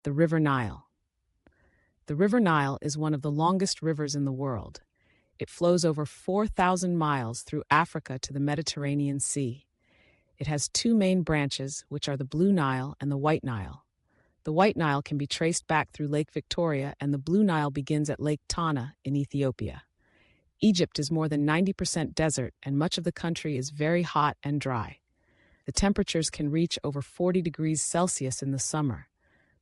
The River Nile. The River Nile is one of the longest rivers in the world. It flows over 4,000 miles through Africa to the Mediterranean Sea. It has two main branches, which are the Blue Nile and the White Nile. The White Nile can be traced back through Lake Victoria, and the Blue Nile begins at Lake Tana in Ethiopia. Egypt is more than 90% desert, and much of the country is very hot and dry. The temperatures can reach over 40 degrees Celsius in the summer.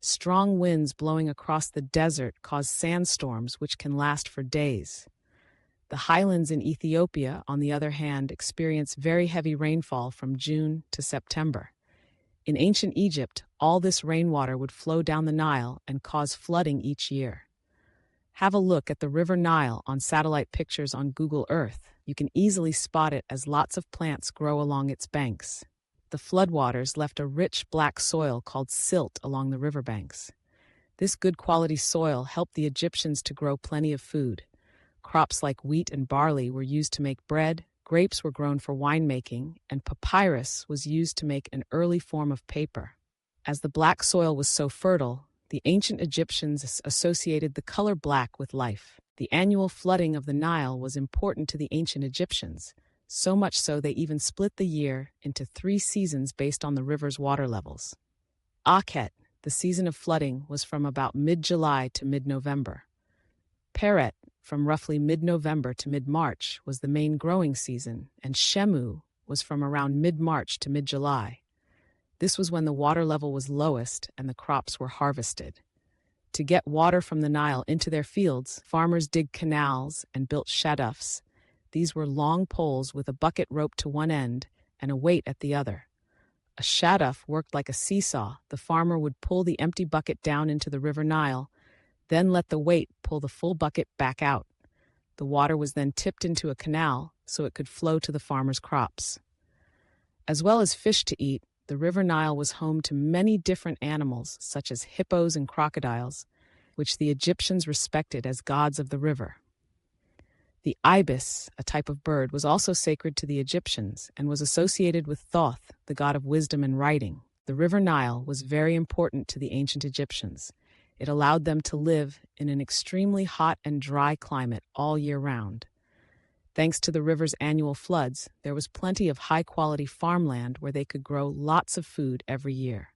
Strong winds blowing across the desert cause sandstorms which can last for days. The highlands in Ethiopia, on the other hand, experience very heavy rainfall from June to September. In ancient Egypt, all this rainwater would flow down the Nile and cause flooding each year. Have a look at the River Nile on satellite pictures on Google Earth. You can easily spot it as lots of plants grow along its banks. The floodwaters left a rich black soil called silt along the riverbanks. This good quality soil helped the Egyptians to grow plenty of food. Crops like wheat and barley were used to make bread, grapes were grown for winemaking, and papyrus was used to make an early form of paper. As the black soil was so fertile, the ancient Egyptians associated the color black with life. The annual flooding of the Nile was important to the ancient Egyptians, so much so they even split the year into 3 seasons based on the river's water levels. Akhet, the season of flooding, was from about mid-July to mid-November. Peret, from roughly mid-November to mid-March, was the main growing season, and Shemu was from around mid-March to mid-July. This was when the water level was lowest and the crops were harvested. To get water from the Nile into their fields, farmers dig canals and built shadufs. These were long poles with a bucket roped to one end and a weight at the other. A shaduf worked like a seesaw. The farmer would pull the empty bucket down into the River Nile, then let the weight pull the full bucket back out. The water was then tipped into a canal so it could flow to the farmer's crops. As well as fish to eat, the River Nile was home to many different animals, such as hippos and crocodiles, which the Egyptians respected as gods of the river. The ibis, a type of bird, was also sacred to the Egyptians and was associated with Thoth, the god of wisdom and writing. The River Nile was very important to the ancient Egyptians. It allowed them to live in an extremely hot and dry climate all year round. Thanks to the river's annual floods, there was plenty of high-quality farmland where they could grow lots of food every year.